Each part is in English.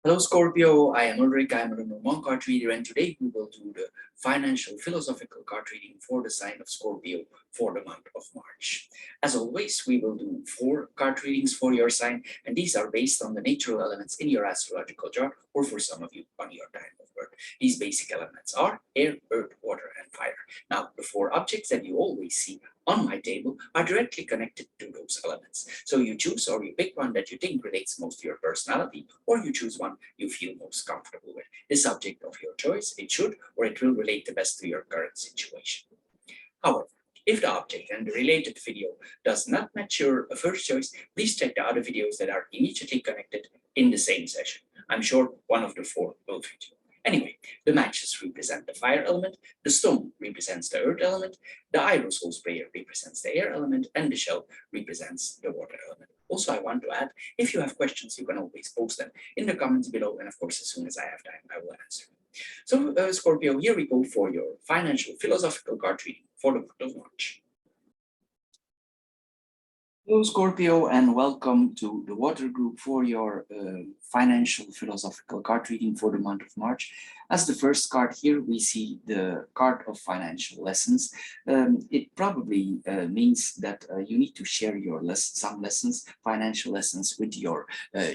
Hello, Scorpio. I am Ulrich. I'm a Normal card reader, and today we will do the financial philosophical card reading for the sign of Scorpio for the month of March. As always, we will do 4 card readings for your sign, and these are based on the natural elements in your astrological chart, or for some of you, on your time of birth. These basic elements are air, earth, water, and fire. Now, the 4 objects that you always see on my table are directly connected to those elements. So you choose or you pick one that you think relates most to your personality, or you choose one you feel most comfortable with. This subject of your choice, it should or it will relate the best to your current situation. However, if the object and the related video does not match your first choice, please check the other videos that are immediately connected in the same session. I'm sure one of the 4 will fit you. Anyway, the matches represent the fire element, the stone represents the earth element, the aerosol sprayer represents the air element, and the shell represents the water element. Also, I want to add, if you have questions, you can always post them in the comments below, and of course, as soon as I have time, I will answer them. So, Scorpio, here we go for your financial philosophical card reading for the month of March. Hello, Scorpio, and welcome to the Water Group for your financial philosophical card reading for the month of March. As the first card here, we see the card of financial lessons. It probably means that you need to share your some lessons, financial lessons, with your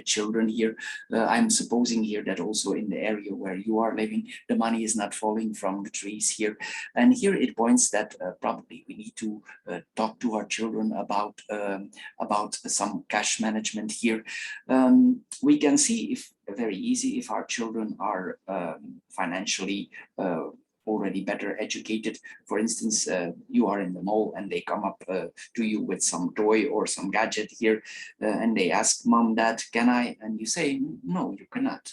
children here. I'm supposing here that also in the area where you are living, the money is not falling from the trees here. And here it points that probably we need to talk to our children about some cash management here. We can see if very easy if our children are financially already better educated. For instance, you are in the mall and they come up to you with some toy or some gadget here and they ask, Mom, Dad, can I? And you say, no, you cannot.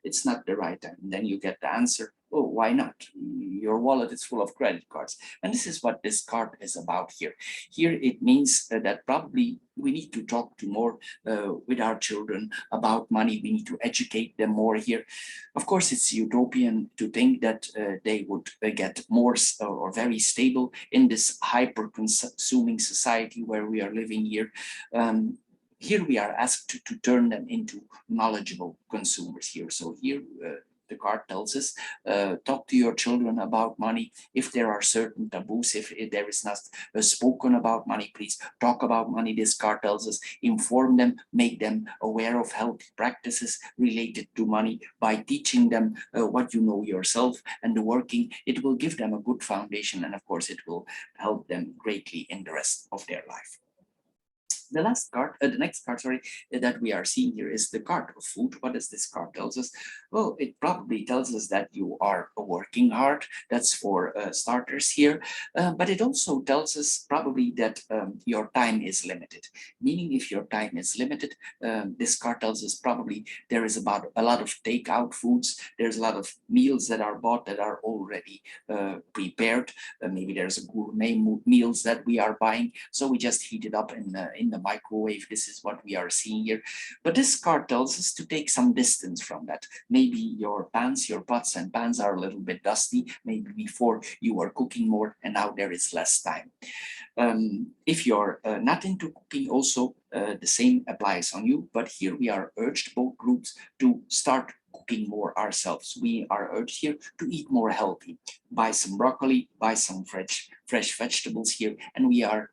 It's not the right time. And then you get the answer, oh, why not? Your wallet is full of credit cards. And this is what this card is about here. Here it means that probably we need to talk to more with our children about money. We need to educate them more here. Of course, it's utopian to think that they would get more or very stable in this hyper-consuming society where we are living here. Here we are asked to turn them into knowledgeable consumers here. So here the card tells us, talk to your children about money. If there are certain taboos, if there is not spoken about money, please talk about money. This card tells us, inform them, make them aware of healthy practices related to money by teaching them what you know yourself and the working. It will give them a good foundation, and of course it will help them greatly in the rest of their life. The next card, that we are seeing here is the card of food. What does this card tells us? Well, it probably tells us that you are working hard. That's for starters here. But it also tells us probably that your time is limited. Meaning, if your time is limited, this card tells us probably there is about a lot of takeout foods. There's a lot of meals that are bought that are already prepared. Maybe there's a gourmet meals that we are buying. So we just heat it up in the microwave. This is what we are seeing here. But this card tells us to take some distance from that. Maybe your pots and pans are a little bit dusty. Maybe before you were cooking more and now there is less time. If you're not into cooking, also the same applies on you. But here we are urged, both groups, to start cooking more ourselves. We are urged here to eat more healthy. Buy some broccoli, buy some fresh vegetables here, and we are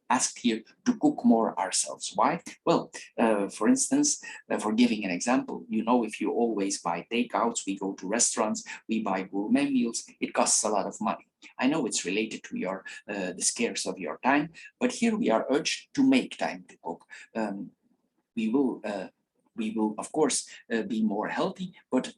asked here to cook more ourselves. Why? Well, for instance, for giving an example, you know, if you always buy takeouts, we go to restaurants, we buy gourmet meals, it costs a lot of money. I know it's related to your the scarce of your time, but here we are urged to make time to cook. We will, of course, be more healthy, but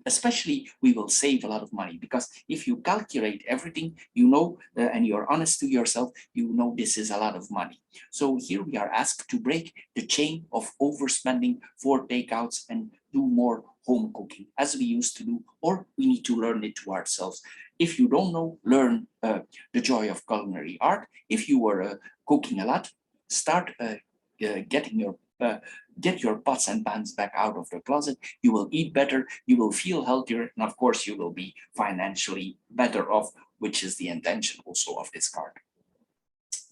especially we will save a lot of money, because if you calculate everything, you know, and you're honest to yourself, you know this is a lot of money. So here we are asked to break the chain of overspending for takeouts and do more home cooking as we used to do, or we need to learn it to ourselves. If you don't know, learn the joy of culinary art. If you were cooking a lot, start get your pots and pans back out of the closet. You will eat better, you will feel healthier, and of course you will be financially better off, which is the intention also of this card.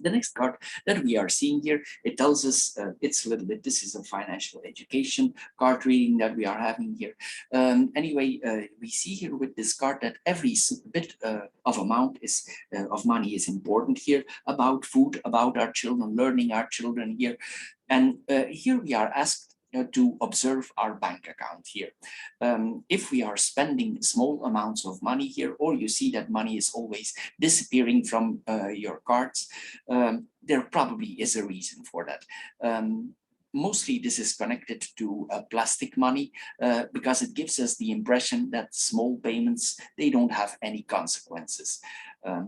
The next card that we are seeing here, it tells us it's a little bit, this is a financial education card reading that we are having here. Anyway, we see here with this card that every bit of amount is of money is important here, about food, about our children, learning our children here. And here we are asked to observe our bank account here. If we are spending small amounts of money here, or you see that money is always disappearing from your cards, there probably is a reason for that. Mostly this is connected to plastic money because it gives us the impression that small payments, they don't have any consequences.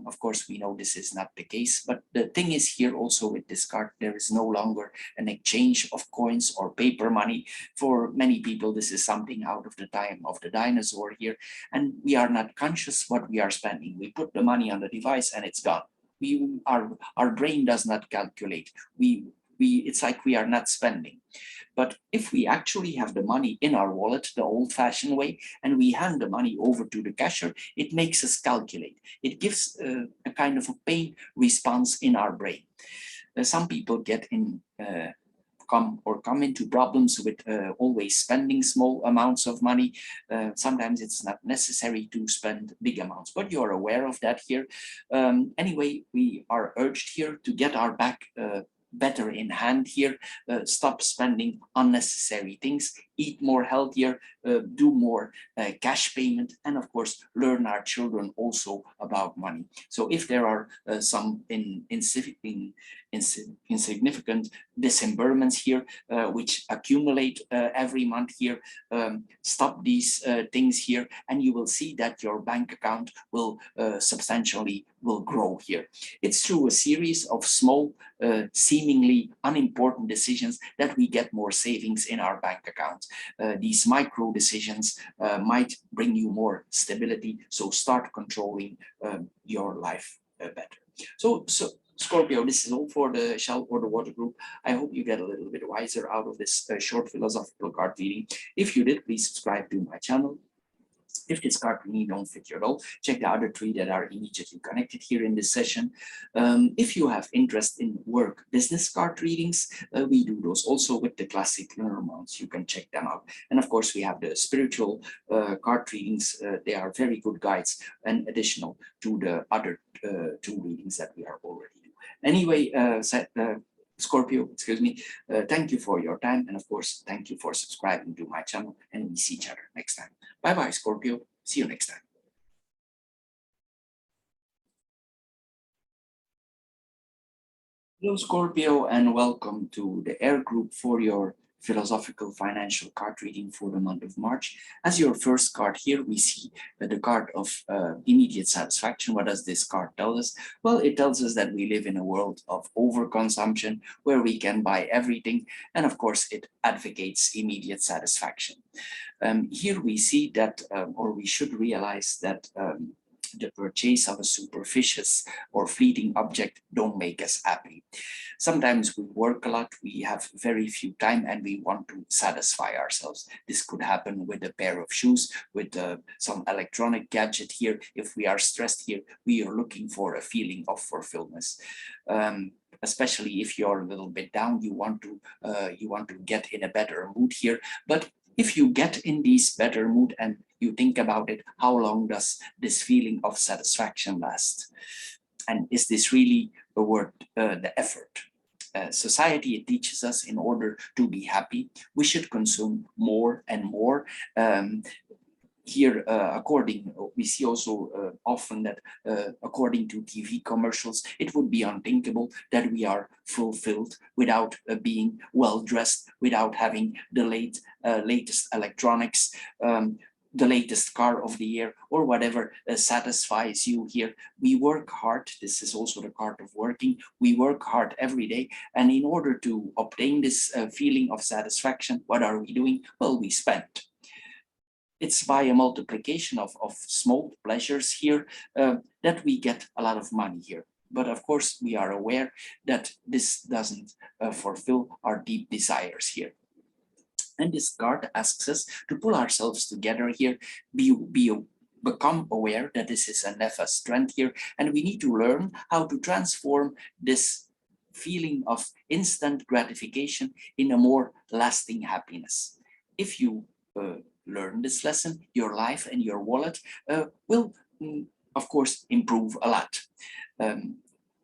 Of course, we know this is not the case, but the thing is here also with this card, there is no longer an exchange of coins or paper money. For many people, this is something out of the time of the dinosaur here, and we are not conscious what we are spending. We put the money on the device and it's gone. Our brain does not calculate. It's like we are not spending. But if we actually have the money in our wallet, the old-fashioned way, and we hand the money over to the cashier, it makes us calculate. It gives a kind of a pain response in our brain. Some people get in come into problems with always spending small amounts of money. Sometimes it's not necessary to spend big amounts, but you're aware of that here. Anyway, we are urged here to get our back better in hand here, stop spending unnecessary things, eat more healthier, do more cash payment, and of course learn our children also about money. So if there are some insignificant disbursements here which accumulate every month here, stop these things here, and you will see that your bank account will substantially grow here. It's through a series of small seemingly unimportant decisions that we get more savings in our bank account. These micro decisions might bring you more stability, so start controlling your life better. So Scorpio, this is all for the Shell or the Water Group. I hope you get a little bit wiser out of this short philosophical card reading. If you did, please subscribe to my channel. If this card reading don't fit your role, check the other three that are immediately connected here in this session. If you have interest in work business card readings, we do those also with the classic Lenormands. You can check them out. And of course, we have the spiritual card readings. They are very good guides and additional to the other two readings that we are already doing. Anyway, Scorpio, excuse me, thank you for your time. And of course, thank you for subscribing to my channel, and we see each other next time. Bye-bye, Scorpio. See you next time. Hello, Scorpio, and welcome to the Air Group for your philosophical financial card reading for the month of March. As your first card here, we see the card of immediate satisfaction. What does this card tell us? Well, it tells us that we live in a world of overconsumption where we can buy everything. And of course, it advocates immediate satisfaction. Here we see that, or we should realize that the purchase of a superficious or fleeting object don't make us happy. Sometimes we work a lot, we have very few time, and we want to satisfy ourselves. This could happen with a pair of shoes, with some electronic gadget here. If we are stressed here, we are looking for a feeling of fulfillment. Especially if you're a little bit down, you want to get in a better mood here. But if you get in this better mood and you think about it, how long does this feeling of satisfaction last? And is this really worth the effort? Society, it teaches us in order to be happy, we should consume more and more. Here, we see also often that according to TV commercials, it would be unthinkable that we are fulfilled without being well dressed, without having the latest electronics, the latest car of the year, or whatever satisfies you here. We work hard. This is also the card of working. We work hard every day. And in order to obtain this feeling of satisfaction, what are we doing? Well, we spend. It's by a multiplication of small pleasures here that we get a lot of money here. But of course, we are aware that this doesn't fulfill our deep desires here. And this card asks us to pull ourselves together here, be become aware that this is a nefas trend here, and we need to learn how to transform this feeling of instant gratification in a more lasting happiness. If you learn this lesson, your life and your wallet will, of course, improve a lot.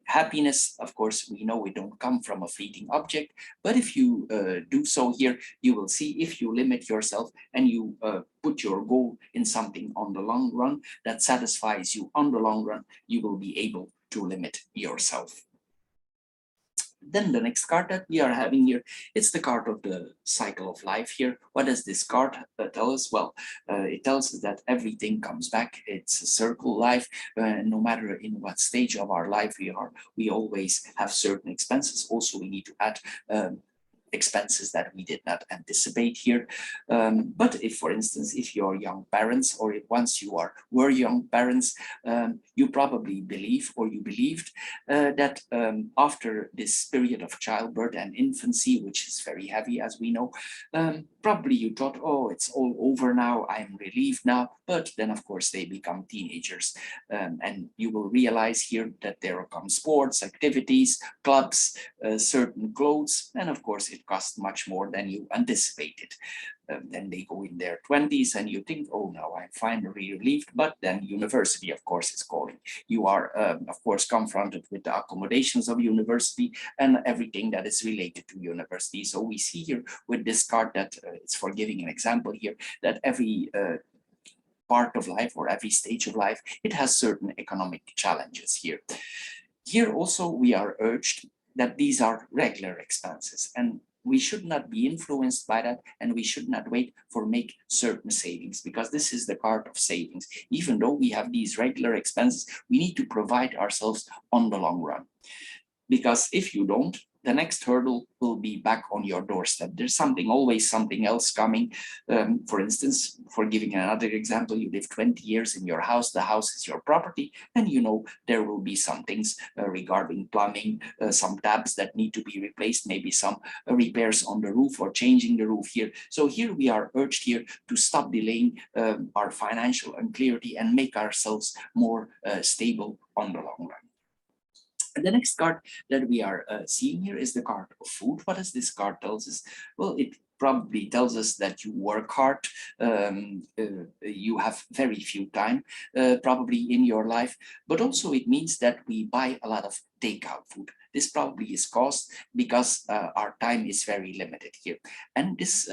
Happiness, of course, we know it don't come from a fleeting object, but if you do so here, you will see if you limit yourself and you put your goal in something on the long run that satisfies you on the long run, you will be able to limit yourself. Then the next card that we are having here, it's the card of the cycle of life here. What does this card tell us? Well, it tells us that everything comes back. It's a circle life. No matter in what stage of our life we are, we always have certain expenses. Also, we need to add expenses that we did not anticipate here. But if, for instance, if you're young parents, or if once you were young parents, you probably believe, or you believed that after this period of childbirth and infancy, which is very heavy, as we know, probably you thought, oh, it's all over now, I'm relieved now. But then, of course, they become teenagers, and you will realize here that there come sports, activities, clubs, certain clothes, and of course, it costs much more than you anticipated. Then they go in their 20s and you think, oh, now I'm finally relieved. But then university, of course, is calling. You are, of course, confronted with the accommodations of university and everything that is related to university. So we see here with this card that it's for giving an example here, that every part of life or every stage of life, it has certain economic challenges here. Here also we are urged that these are regular expenses, and we should not be influenced by that, and we should not wait for make certain savings, because this is the card of savings. Even though we have these regular expenses, we need to provide ourselves on the long run, because if you don't, the next hurdle will be back on your doorstep. There's always something else coming. For instance, for giving another example, you live 20 years in your house, the house is your property, and you know there will be some things regarding plumbing, some taps that need to be replaced, maybe some repairs on the roof or changing the roof here. So here we are urged here to stop delaying our financial unclarity and make ourselves more stable on the long run. And the next card that we are seeing here is the card of food. What does this card tell us? Well, it probably tells us that you work hard, you have very few time probably in your life, but also it means that we buy a lot of takeout food. This probably is caused because our time is very limited here. And this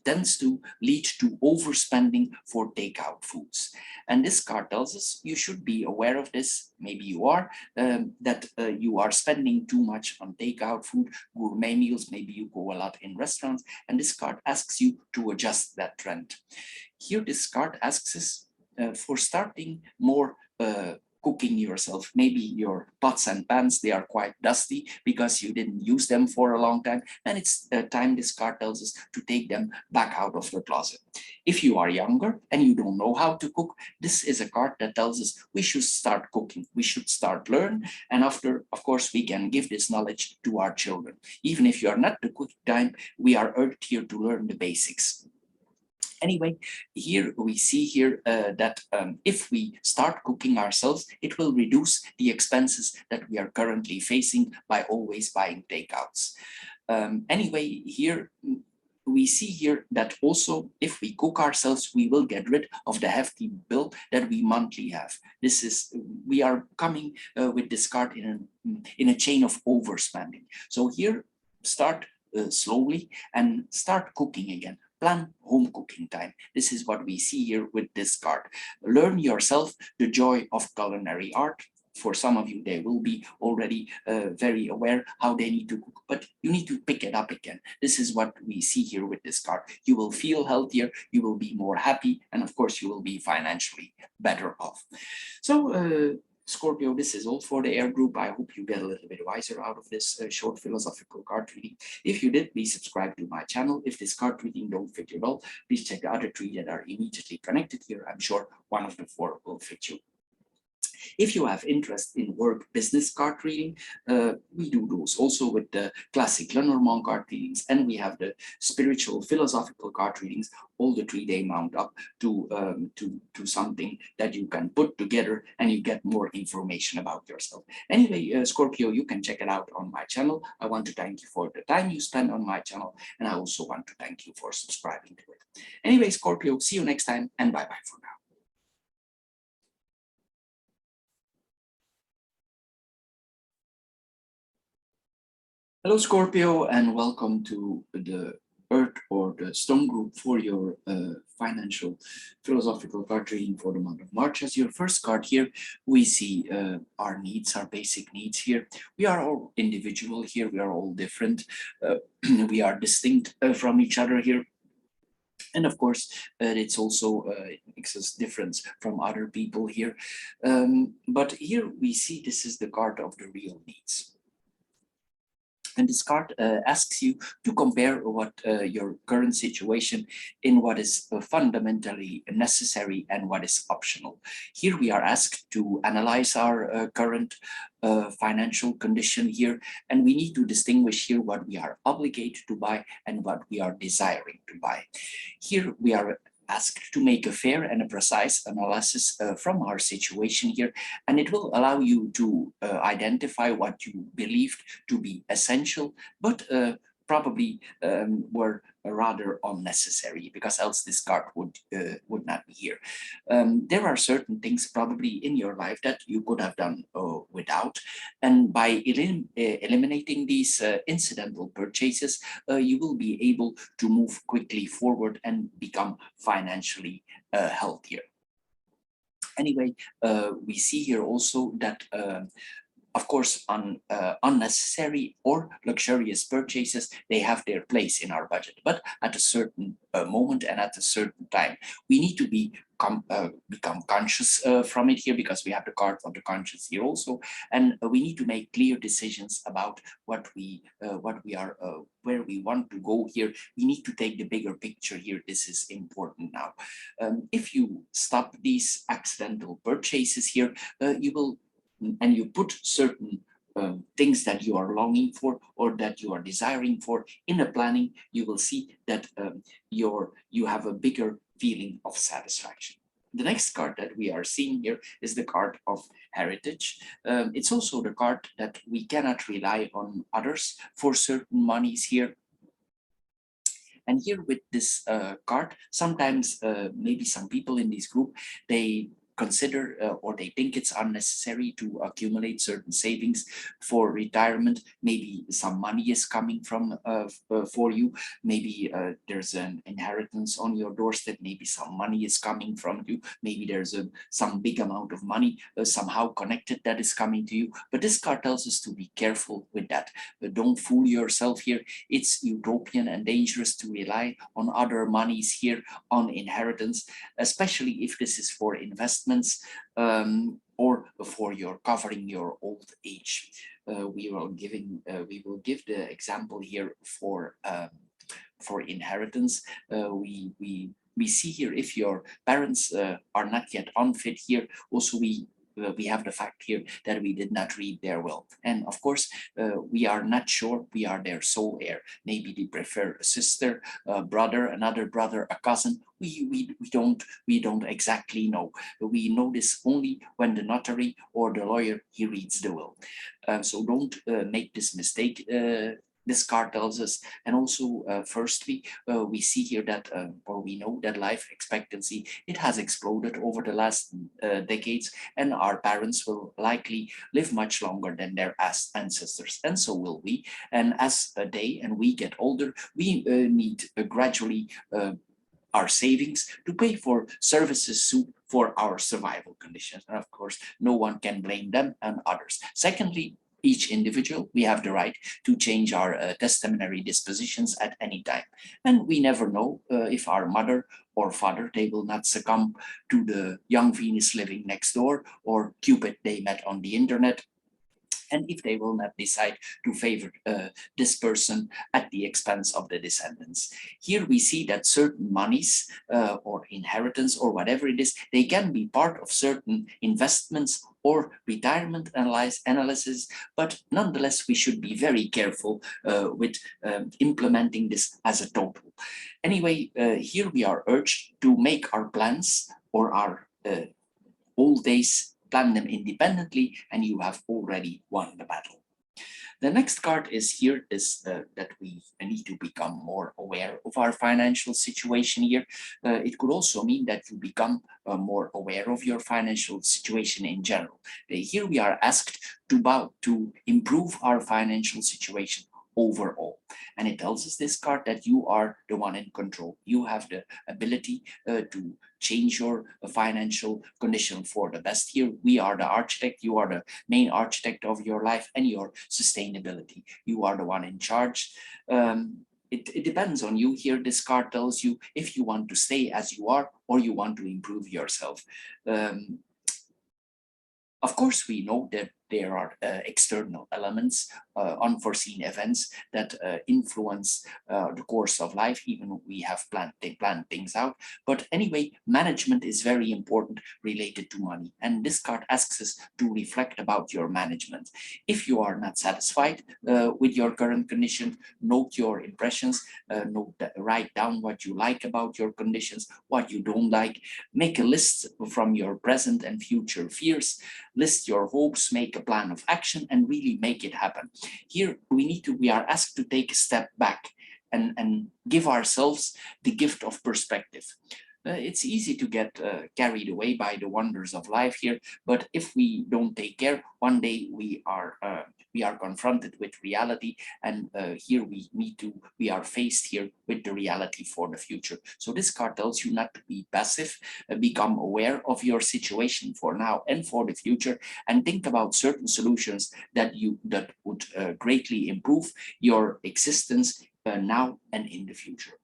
tends to lead to overspending for takeout foods. And this card tells us you should be aware of this, maybe you are, that you are spending too much on takeout food, gourmet meals, maybe you go a lot in restaurants, and this card asks you to adjust that trend. Here, this card asks us for starting more cooking yourself. Maybe your pots and pans, they are quite dusty because you didn't use them for a long time, and it's time, this card tells us, to take them back out of the closet. If you are younger and you don't know how to cook, this is a card that tells us we should start cooking, we should start learn, and after, of course, we can give this knowledge to our children. Even if you are not the cooking time, we are urged here to learn the basics. Anyway, here we see here that if we start cooking ourselves, it will reduce the expenses that we are currently facing by always buying takeouts. Anyway, here we see here that also if we cook ourselves, we will get rid of the hefty bill that we monthly have. This is, we are coming with this card in a chain of overspending. So here, start slowly and start cooking again. Plan home cooking time. This is what we see here with this card. Learn yourself the joy of culinary art. For some of you, they will be already very aware how they need to cook, but you need to pick it up again. This is what we see here with this card. You will feel healthier, you will be more happy, and of course, you will be financially better off. So, Scorpio, this is all for the air group. I hope you get a little bit wiser out of this short philosophical card reading. If you did, please subscribe to my channel. If this card reading don't fit you well, please check the other three that are immediately connected here. I'm sure one of the four will fit you. If you have interest in work business card reading, we do those also with the classic Lenormand card readings, and we have the spiritual philosophical card readings. All the 3-day mount up to something that you can put together and you get more information about yourself. Anyway, Scorpio, you can check it out on my channel. I want to thank you for the time you spend on my channel, and I also want to thank you for subscribing to it. Anyway, Scorpio, see you next time, and bye bye for now. Hello, Scorpio, and welcome to the Earth or the Stone group for your financial philosophical card reading for the month of March. As your first card here, we see our needs, our basic needs here. We are all individual here. We are all different. We are distinct from each other here. And of course, it's also it makes us different from other people here. But here we see this is the card of the real needs. And this card asks you to compare what your current situation in what is fundamentally necessary and what is optional. Here we are asked to analyze our current financial condition here, and we need to distinguish here what we are obligated to buy and what we are desiring to buy. Here we are asked to make a fair and a precise analysis from our situation here, and it will allow you to identify what you believed to be essential, but probably were rather unnecessary, because else this card would not be here. There are certain things probably in your life that you could have done without, and by eliminating these incidental purchases, you will be able to move quickly forward and become financially healthier. Anyway, we see here also that of course, unnecessary or luxurious purchases, they have their place in our budget, but at a certain moment and at a certain time. We need to become conscious from it here, because we have the card of the conscience here also, and we need to make clear decisions about what we are, where we want to go here. We need to take the bigger picture here. This is important now. If you stop these accidental purchases here, you will, and you put certain things that you are longing for or that you are desiring for in a planning, you will see that you have a bigger feeling of satisfaction. The next card that we are seeing here is the card of heritage. It's also the card that we cannot rely on others for certain monies here. And here with this card, sometimes maybe some people in this group, they consider or they think it's unnecessary to accumulate certain savings for retirement. Maybe some money is coming from for you. Maybe there's an inheritance on your doorstep. Maybe some money is coming from you. Maybe there's some big amount of money somehow connected that is coming to you. But this card tells us to be careful with that. Don't fool yourself here. It's utopian and dangerous to rely on other monies here, on inheritance, especially if this is for investment or for your covering your old age. We will give the example here for inheritance. We see here, if your parents are not yet unfit here, also we have the fact here that we did not read their will, and of course we are not sure we are their sole heir. Maybe they prefer a sister, a brother, another brother, a cousin. We don't exactly know. We know this only when the notary or the lawyer he reads the will. So don't make this mistake. This card tells us. And also, firstly, we see here that, or we know that life expectancy, it has exploded over the last decades, and our parents will likely live much longer than their ancestors, and so will we. And as they and we get older, we need gradually our savings to pay for services suit for our survival conditions. And of course, no one can blame them and others. Secondly, each individual, we have the right to change our testamentary dispositions at any time. And we never know if our mother or father, they will not succumb to the young Venus living next door or Cupid they met on the internet. and if they will not decide to favor this person at the expense of the descendants. Here we see that certain monies or inheritance or whatever it is, they can be part of certain investments or retirement analysis, but nonetheless we should be very careful with implementing this as a total. Anyway, here we are urged to make our plans or our old days, plan them independently, and you have already won the battle. The next card is that we need to become more aware of our financial situation here. It could also mean that you become more aware of your financial situation in general. Here we are asked to improve our financial situation overall. And it tells us, this card, that you are the one in control. You have the ability to change your financial condition for the best here. We are the architect. You are the main architect of your life and your sustainability. You are the one in charge. It depends on you here. This card tells you if you want to stay as you are or you want to improve yourself. Of course, we know that there are external elements, unforeseen events that influence the course of life, even we have planned things out. But anyway, management is very important related to money. And this card asks us to reflect about your management. If you are not satisfied with your current condition, note your impressions, write down what you like about your conditions, what you don't like, make a list from your present and future fears, list your hopes, make a plan of action, and really make it happen. Here we are asked to take a step back and give ourselves the gift of perspective. It's easy to get carried away by the wonders of life here, but if we don't take care, one day we are confronted with reality, and here we are faced here with the reality for the future. So this card tells you not to be passive, become aware of your situation for now and for the future, and think about certain solutions that would greatly improve your existence now and in the future.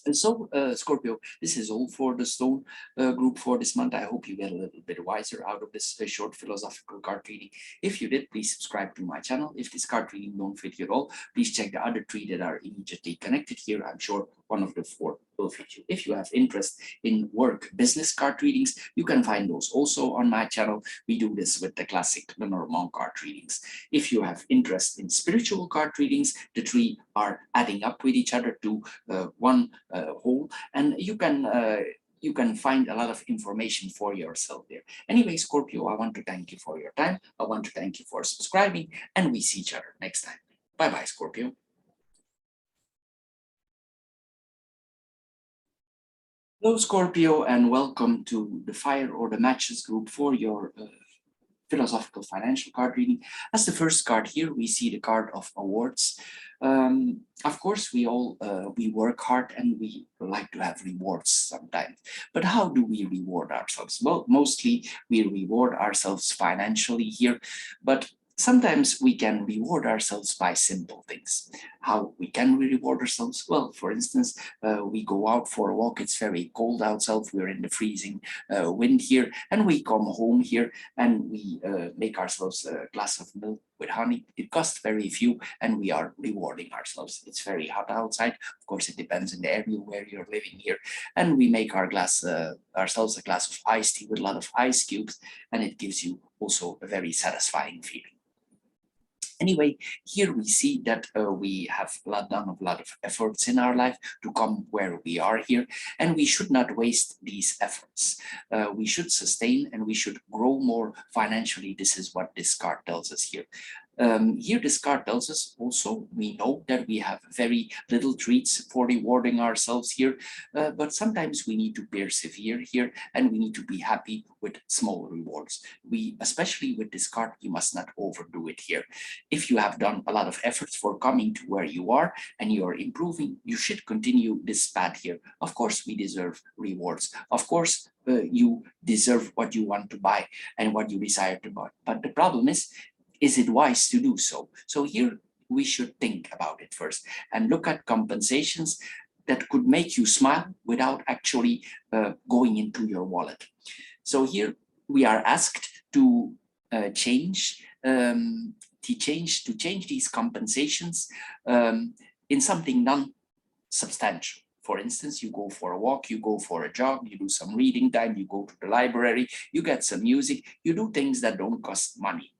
And so, Scorpio, this is all for the Stone group for this month. I hope you get a little bit wiser out of this short philosophical card reading. If you did, please subscribe to my channel. If this card reading don't fit you at all, please check the other 3 that are immediately connected here. I'm sure one of the 4 will fit you. If you have interest in work business card readings, you can find those also on my channel. We do this with the classic Lenormand card readings. If you have interest in spiritual card readings, the 3 are adding up with each other to one whole, and you can find a lot of information for yourself there. Anyway, Scorpio, I want to thank you for your time. I want to thank you for subscribing, and we see each other next time. Bye-bye, Scorpio. Hello, Scorpio, and welcome to the Fire or the Matches group for your philosophical financial card reading. As the first card here, we see the card of awards. Of course, we work hard and we like to have rewards sometimes. But how do we reward ourselves? Well, mostly we reward ourselves financially here, but sometimes we can reward ourselves by simple things. How we can reward ourselves? Well, for instance, we go out for a walk. It's very cold outside. We're in the freezing wind here, and we come home here and we make ourselves a glass of milk with honey. It costs very few, and we are rewarding ourselves. It's very hot outside. Of course, it depends on the area where you're living here, and we make ourselves a glass of iced tea with a lot of ice cubes, and it gives you also a very satisfying feeling. Anyway, here we see that we have done a lot of efforts in our life to come where we are here, and we should not waste these efforts. We should sustain and we should grow more financially. This is what this card tells us here. Here this card tells us also, we know that we have very little treats for rewarding ourselves here, but sometimes we need to persevere here, and we need to be happy with small rewards. Especially with this card, you must not overdo it here. If you have done a lot of efforts for coming to where you are and you're improving, you should continue this path here. Of course, we deserve rewards. Of course, you deserve what you want to buy and what you desire to buy. But the problem is it wise to do so? So here we should think about it first and look at compensations that could make you smile without actually going into your wallet. So here we are asked to change to change these compensations in something non-substantial. For instance, you go for a walk, you go for a jog, you do some reading time, you go to the library, you get some music, you do things that don't cost money.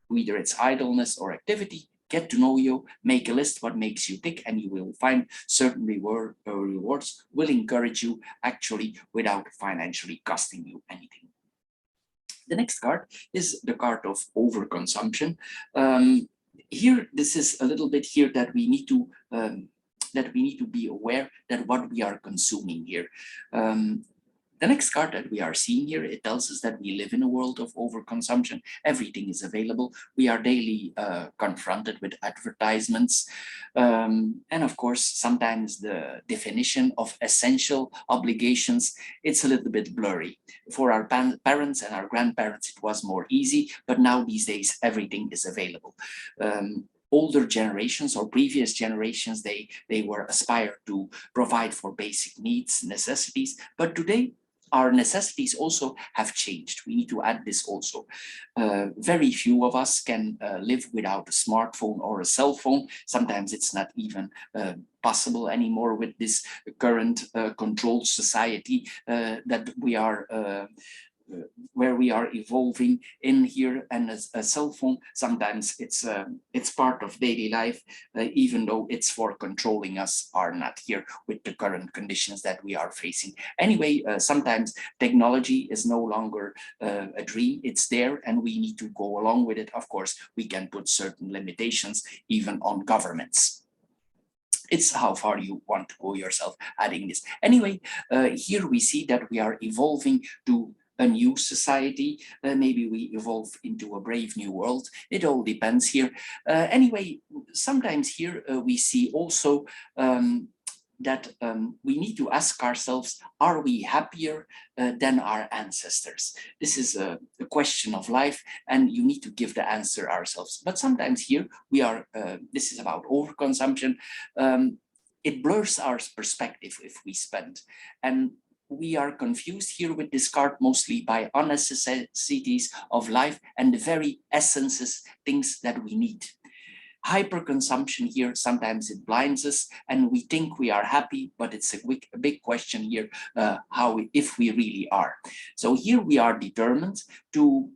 Whether it's idleness or activity, get to know you, make a list what makes you tick, and you will find certain rewards will encourage you actually without financially costing you anything. The next card is the card of overconsumption. Here, this is a little bit here that we need to be aware that what we are consuming here. The next card that we are seeing here, it tells us that we live in a world of overconsumption. Everything is available. We are daily confronted with advertisements. And of course, sometimes the definition of essential obligations, it's a little bit blurry. For our parents and our grandparents, it was more easy, but now these days, everything is available. Older generations or previous generations, they were aspired to provide for basic needs, necessities, but today, our necessities also have changed. We need to add this also. Very few of us can live without a smartphone or a cell phone. Sometimes it's not even possible anymore with this current controlled society that we are where we are evolving in here, and a cell phone sometimes it's part of daily life, even though it's for controlling us are not here with the current conditions that we are facing. Anyway, sometimes technology is no longer a dream, it's there, and we need to go along with it. Of course, we can put certain limitations even on governments. It's how far you want to go yourself adding this. Anyway, here we see that we are evolving to a new society. Maybe we evolve into a brave new world. It all depends here. Anyway, sometimes here we see also that we need to ask ourselves, are we happier than our ancestors? This is a question of life, and you need to give the answer ourselves. But sometimes here we are, this is about overconsumption. It blurs our perspective if we spend. And we are confused here with this card mostly by unnecessities of life and the very essences, things that we need. Hyperconsumption here, sometimes it blinds us and we think we are happy, but it's a big question here, if we really are. So here we are determined to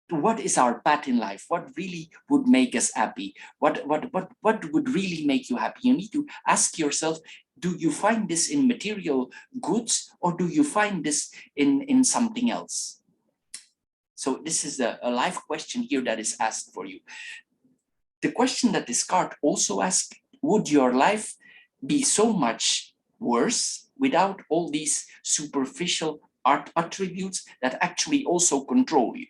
what is our path in life? What really would make us happy? What would really make you happy? You need to ask yourself, do you find this in material goods, or do you find this in something else? So this is a life question here that is asked for you. The question that this card also asks, would your life be so much worse without all these superficial attributes that actually also control you?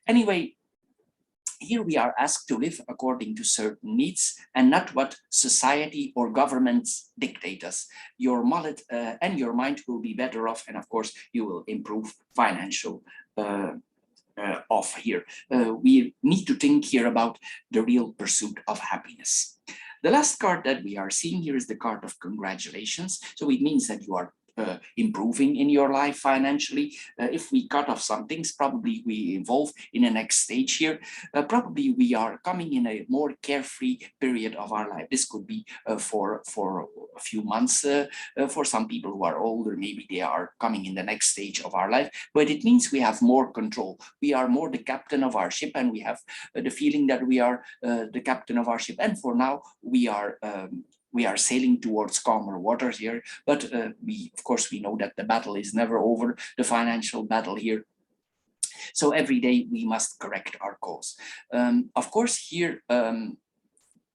Anyway, here we are asked to live according to certain needs and not what society or governments dictate us. Your wallet and your mind will be better off, and of course you will improve financial off here. We need to think here about the real pursuit of happiness. The last card that we are seeing here is the card of congratulations. So it means that you are improving in your life financially. If we cut off some things, probably we evolve in the next stage here. Probably we are coming in a more carefree period of our life. This could be for a few months. For some people who are older, maybe they are coming in the next stage of our life, but it means we have more control. We are more the captain of our ship, and we have the feeling that we are the captain of our ship. And for now, we are sailing towards calmer waters here, but of course we know that the battle is never over, the financial battle here. So every day we must correct our course. Of course here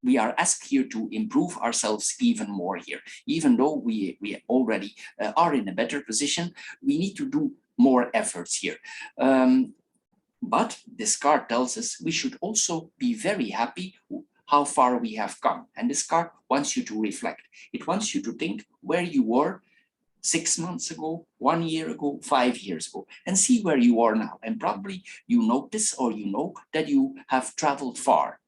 we are asked here to improve ourselves even more here. Even though we already are in a better position, we need to do more efforts here. But this card tells us we should also be very happy how far we have come. And this card wants you to reflect. It wants you to think where you were 6 months ago, 1 year ago, 5 years ago, and see where you are now. And probably you notice, or you know, that you have traveled far.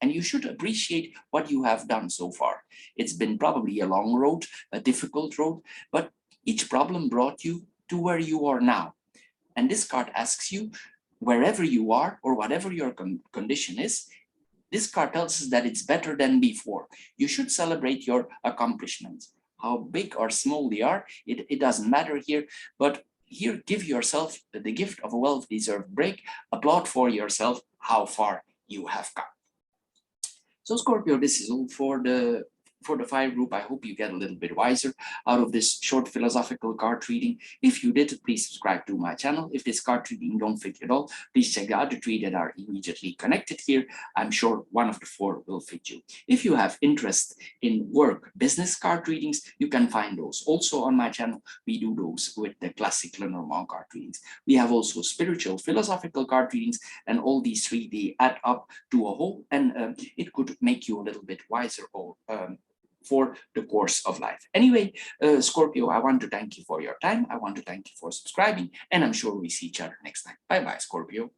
And you should appreciate what you have done so far. It's been probably a long road, a difficult road, but each problem brought you to where you are now. And this card asks you, wherever you are or whatever your condition is, this card tells us that it's better than before. You should celebrate your accomplishments. How big or small they are, it doesn't matter here, but here give yourself the gift of a well-deserved break. Applaud for yourself how far you have come. So Scorpio, this is all for the fire group. I hope you get a little bit wiser out of this short philosophical card reading. If you did, please subscribe to my channel. If this card reading don't fit you at all, please check the other three that are immediately connected here. I'm sure one of the four will fit you. If you have interest in work, business card readings, you can find those also on my channel. We do those with the classic Lenormand card readings. We have also spiritual, philosophical card readings, and all these three, they add up to a whole, and it could make you a little bit wiser or for the course of life. Anyway, Scorpio, I want to thank you for your time. I want to thank you for subscribing, and I'm sure we see each other next time. Bye-bye, Scorpio.